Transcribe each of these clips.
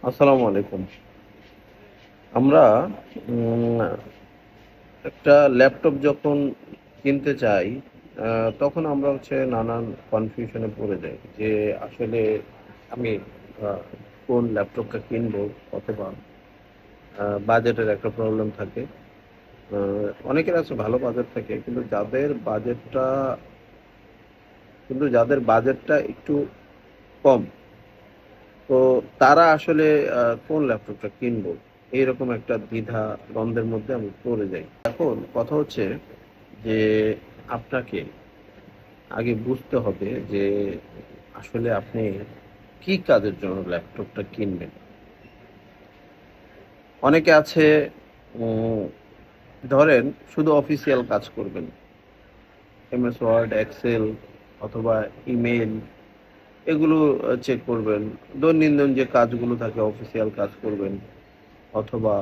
আসসালামু আলাইকুম। আমরা উম একটা ল্যাপটপ যখন কিনতে চাই, তখন আমরা নানান কনফিউশনে পড়ে যাই যে আসলে আমি আ কোন ল্যাপটপটা কিনবো, অথবা বাজেটের একটা প্রবলেম থাকে। আ অনেকের আছে ভালো বাজেট থাকে, যাদের বাজেটটা একটু কম, তো তারা আসলে কোন ল্যাপটপটা কিনবো, এইরকম একটা দ্বিধা দ্বন্দ্বের মধ্যে আমি পড়ে যাই। এখন কথা হচ্ছে যে আপনাকে আগে বুঝতে হবে যে আসলে আপনি কি কাজের জন্য ল্যাপটপটা কিনবেন। অনেকে আছে, উম, ধরেন শুধু অফিসিয়াল কাজ করবেন, এমএস ওয়ার্ড, এক্সেল অথবা ইমেল, এগুলো চেক করবেন। দৈনন্দিন যে কাজগুলো থাকে অফিসিয়াল কাজ করবেন। অথবা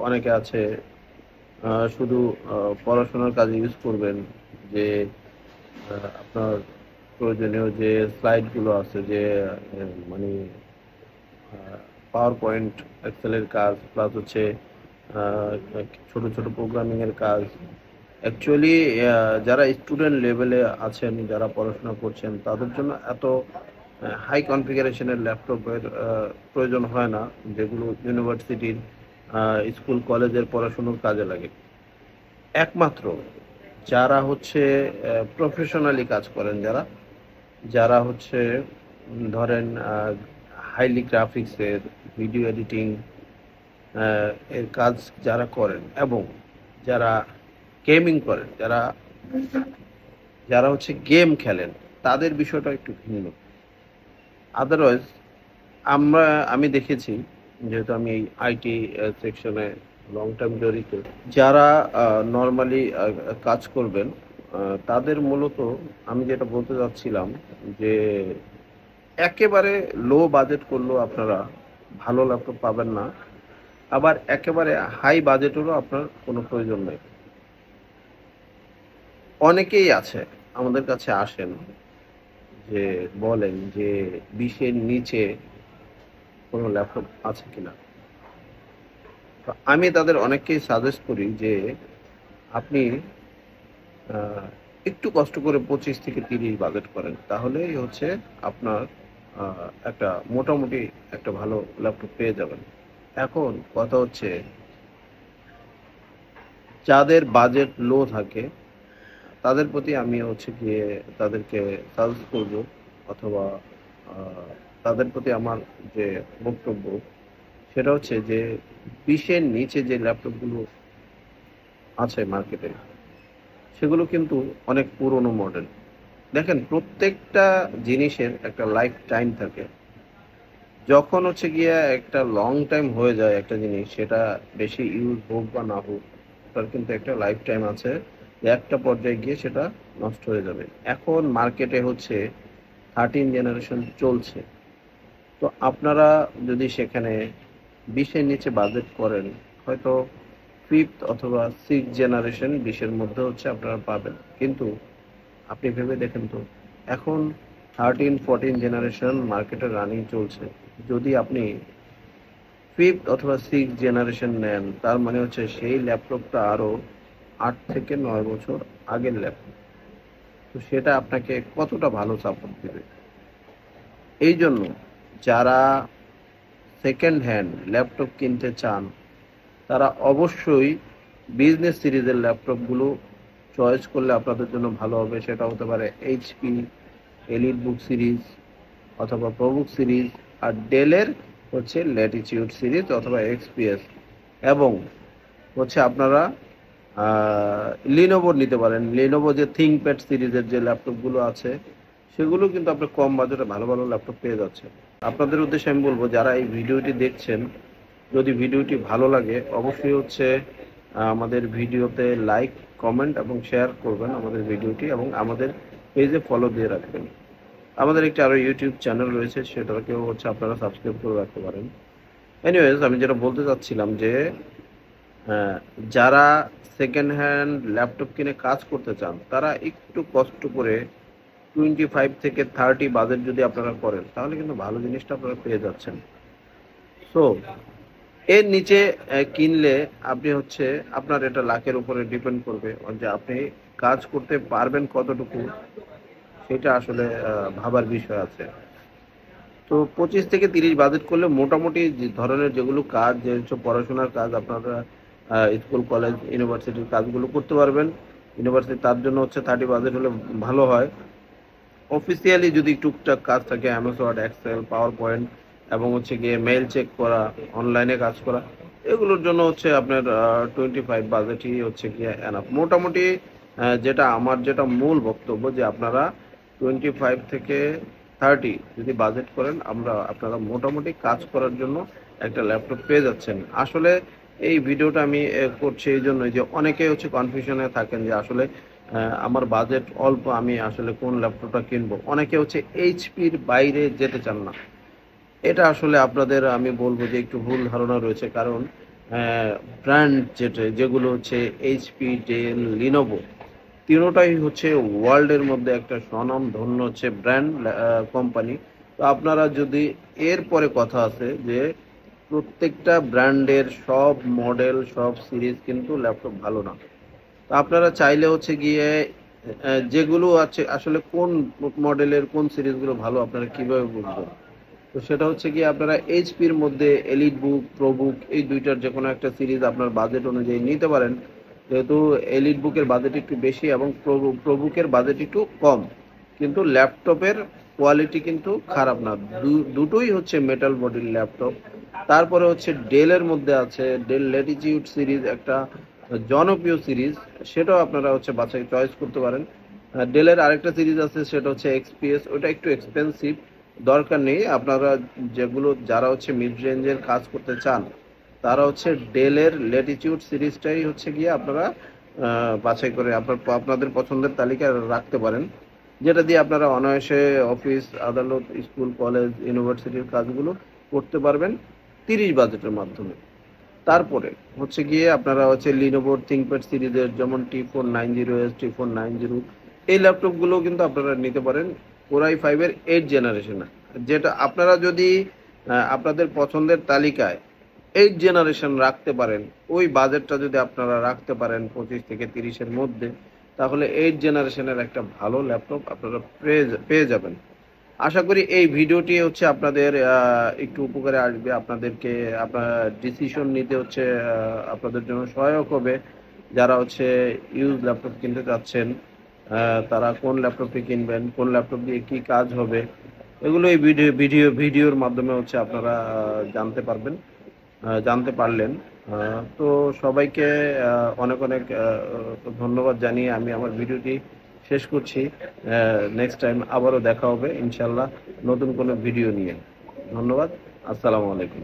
অনেকে আছে শুধু পড়াশোনার কাজে ইউজ করবেন, যে আপনার প্রয়োজনীয় যে স্লাইডগুলো আছে, যে মানে পাওয়ার পয়েন্ট, এক্সেলের কাজ, প্লাস আহ, ছোট ছোট প্রোগ্রামিং এর কাজ। অ্যাকচুয়ালি যারা স্টুডেন্ট লেভেলে আছেন, যারা পড়াশোনা করছেন, তাদের জন্য এত হাই কনফিগারেশনের ল্যাপটপের প্রয়োজন হয় না, যেগুলো ইউনিভার্সিটির, স্কুল কলেজের পড়াশোনার কাজে লাগে। একমাত্র যারা প্রফেশনালি কাজ করেন, যারা যারা ধরেন হাইলি গ্রাফিক্সের, ভিডিও এডিটিং এর কাজ যারা করেন, এবং যারা গেমিং করেন, যারা যারা গেম খেলেন, তাদের বিষয়টা একটু ভিন্ন। আদারওয়াইজ আমি দেখেছি, যেহেতু আমি এই আইটি সেকশনে লং টাইম জড়িত, যারা নর্মালি কাজ করবেন, তাদের মূলত, আমি যেটা বলতে চাচ্ছিলাম, যে একেবারে লো বাজেট করলেও আপনারা ভালো ল্যাপটপ পাবেন না, আবার একেবারে হাই বাজেটেরও আপনার কোনো প্রয়োজন নেই। অনেকেই আছে আমাদের কাছে আসেন, যে বলেন যে 20-এর নিচে কোনো ল্যাপটপ আছে কিনা। তো আমি তাদের অনেককেই সাজেস্ট করি যে আপনি আহ, একটু কষ্ট করে 25 থেকে 30 বাজেট করেন, তাহলেই আপনার একটা মোটামুটি একটা ভালো ল্যাপটপ পেয়ে যাবেন। এখন কথা হচ্ছে, যাদের বাজেট লো থাকে, তাদের প্রতি আমি গিয়ে তাদেরকে সাজেস্ট করব, অথবা আহ, তাদের প্রতি আমার যে বক্তব্য, সেটা হচ্ছে যে 20-এর নিচে যে ল্যাপটপগুলো আছে মার্কেটে, সেগুলো কিন্তু অনেক পুরনো মডেল। দেখেন, প্রত্যেকটা জিনিসের একটা লাইফ টাইম থাকে। যখন গিয়ে একটা লং টাইম হয়ে যায় একটা জিনিস, সেটা বেশি ইউজ হোক বা না হোক, তার কিন্তু একটা লাইফ টাইম আছে, যে একটা পর্যায়ে গিয়ে সেটা নষ্ট হয়ে যাবে। এখন মার্কেটে 13 জেনারেশন চলছে। তো আপনারা যদি সেখানে 20-এর নিচে বাজেট করেন, হয়তো ফিফথ অথবা 6 জেনারেশন 20-এর মধ্যে আপনারা পাবেন। কিন্তু আপনি ভেবে দেখেন তো, এখন 13-14 জেনারেশন মার্কেটে রানিং চলছে। যদি আপনি ফিফথ অথবা 6 জেনারেশন নেন, তার মানে সেই ল্যাপটপটা আরো 8 থেকে 9 বছর আগের ল্যাপটপ। তো সেটা আপনাকে কতটা ভালো সাপোর্ট দিবে। এই জন্য যারা সেকেন্ড হ্যান্ড ল্যাপটপ কিনতে চান, তারা অবশ্যই বিজনেস সিরিজের ল্যাপটপগুলো চয়েস করলে আপনাদের জন্য ভালো হবে। সেটা হতে পারে এইচপি এলিট বুক সিরিজ, অথবা প্রবুক সিরিজ, আর ডেলের ল্যাটিটিউড সিরিজ অথবা এক্সপিএস। এবং আপনারা লিনোভো নিতে পারেন। লিনোভো যে থিংকপ্যাড সিরিজের যে ল্যাপটপগুলো আছে, সেগুলো কিন্তু আপনি কম বাজেটে ভালো ভালো ল্যাপটপ পেয়ে যাচ্ছেন। আপনাদের উদ্দেশ্যে আমি বলবো, যারা এই ভিডিওটি দেখছেন, যদি ভিডিওটি ভালো লাগে, অবশ্যই আমাদের ভিডিওতে লাইক, কমেন্ট এবং শেয়ার করবেন আমাদের ভিডিওটি, এবং আমাদের পেজে ফলো দিয়ে রাখবেন। আমাদের একটি আরো ইউটিউব চ্যানেল রয়েছে, সেটাকেও আপনারা সাবস্ক্রাইব করে রাখতে পারেন। এনিওয়েজ, আমি যেটা বলতে চাচ্ছিলাম যে আহ, যারা সেকেন্ড হ্যান্ড ল্যাপটপ কিনে কাজ করতে চান, তারা একটু কষ্ট করে 25 থেকে 30 বাজেট যদি আপনারা করেন, তাহলে কিন্তু ভালো জিনিসটা আপনারা পেয়ে যাচ্ছেন। সো এর নিচে কিনলে আপনি হচ্ছে আপনার এটা লাখের উপরে ডিপেন্ড করবে যে আপনি কাজ করতে পারবেন কতটুকু, সেটা আসলে ভাবার বিষয় আছে। তো 25 থেকে 30 বাজেট করলে মোটামুটি যে ধরনের যেগুলো কাজ, যেসব পড়াশোনার কাজ আপনারা স্কুল কলেজ ইউনিভার্সিটির কাজগুলো করতে পারবেন। ইউনিভার্সিটি তার জন্য হচ্ছে 30 বাজেট হলে ভালো হয়। অফিসিয়ালি যদি টুকটাক কাজ থাকে, MS Word, Excel, PowerPoint এবং হচ্ছে গিয়ে মেইল চেক করা, অনলাইনে কাজ করা, এগুলোর জন্য হচ্ছে আপনার 25 বাজেটই হচ্ছে গিয়ে এনাফ মোটামুটি। যেটা মূল বক্তব্য যে আপনারা 25 থেকে 30 যদি বাজেট করেন, আপনারা মোটামুটি কাজ করার জন্য একটা ল্যাপটপ পেয়ে যাচ্ছেন। আসলে এই ভিডিওটা আমি করছি এই জন্যই যে অনেকে হচ্ছে কনফিউশনে থাকেন যে আসলে আমার বাজেট অল্প, আমি আসলে কোন ল্যাপটপটা কিনবো। অনেকে হচ্ছে এইচপির বাইরে যেতে চান না। এটা আসলে আপনাদের আমি বলবো যে একটু ভুল ধারণা রয়েছে, কারণ ব্র্যান্ড যেগুলো হচ্ছে এইচপি, ডেল, লিনোভো, তিনোটাই হচ্ছে ওয়ার্ল্ডের মধ্যে একটা স্বনামধন্য হচ্ছে ব্র্যান্ড কোম্পানি। তো আপনারা যদি, এর পরে কথা আছে যে প্রত্যেকটা ব্র্যান্ডের সব মডেল, সব সিরিজ কিন্তু ল্যাপটপ ভালো না। তো আপনারা চাইলে হচ্ছে গিয়ে যেগুলো আছে আসলে কোন মডেলের কোন সিরিজগুলো ভালো আপনারা কিভাবে বুঝবেন? তো সেটা হচ্ছে গিয়ে আপনারা এইচপির মধ্যে এলিট বুক, প্রো বুক, এই দুইটার যে কোনো একটা সিরিজ আপনার বাজেট অনুযায়ী নিতে পারেন। যেহেতু এলিট বুকের বাজেট একটু বেশি এবং প্রো বুকের বাজেট একটু কম, কিন্তু ল্যাপটপের কোয়ালিটি কিন্তু খারাপ না। দুটোই হচ্ছে মেটাল বডির ল্যাপটপ। তারপরে হচ্ছে ডেলের মধ্যে আছে ডেল ল্যাটিটিউড সিরিজ, একটা জনপ্রিয় সিরিজ, সেটাও আপনারা হচ্ছে বাছাই চয়েস করতে পারেন। ডেলের আরেকটা সিরিজ আছে সেটা হচ্ছে এক্সপিএস, ওটা একটু এক্সপেন্সিভ, দরকার নেই। আপনারা যারা হচ্ছে মিড রেঞ্জের কাজ করতে চান, তারা হচ্ছে ডেলের ল্যাটিটিউড সিরিজটাই হচ্ছে গিয়ে আপনারা বাছাই করে আপনাদের পছন্দের তালিকায় রাখতে পারেন, যেটা দিয়ে আপনারা অনায়াসে অফিস, আদালত, স্কুল, কলেজ, ইউনিভার্সিটির কাজগুলো করতে পারবেন 30 বাজেটের মাধ্যমে। তারপরে হচ্ছে গিয়ে আপনারা হচ্ছে লিনোভোর থিংকপ্যাড সিরিজের যেমন T490S, T490, এই ল্যাপটপগুলো কিন্তু আপনারা নিতে পারেন কোরাই 5-এর 8 জেনারেশনে। যেটা আপনারা যদি আপনাদের পছন্দের তালিকায় 8 জেনারেশন রাখতে পারেন, ওই বাজেটটা যদি আপনারা রাখতে পারেন 25 থেকে 30-এর মধ্যে, তাহলে 8 জেনারেশনের একটা ভালো ল্যাপটপ আপনারা পেয়ে যাবেন। আশা করি এই ভিডিওটি হচ্ছে আপনাদের একটু উপকারে আসবে, আপনাদেরকে আপনার ডিসিশন নিতে হচ্ছে আপনাদের জন্য সহায়ক হবে। যারা হচ্ছে ইউজ ল্যাপটপ কিনতে চাচ্ছেন, তারা কোন ল্যাপটপটি কিনবেন, কোন ল্যাপটপ দিয়ে কি কাজ হবে, এগুলো এই ভিডিওর মাধ্যমে হচ্ছে আপনারা জানতে পারলেন। তো সবাইকে অনেক অনেক ধন্যবাদ জানিয়ে আমি আমার ভিডিওটি শেষ করছি। নেক্সট টাইম আবারও দেখা হবে ইনশাল্লাহ নতুন কোনো ভিডিও নিয়ে। ধন্যবাদ। আসসালামু আলাইকুম।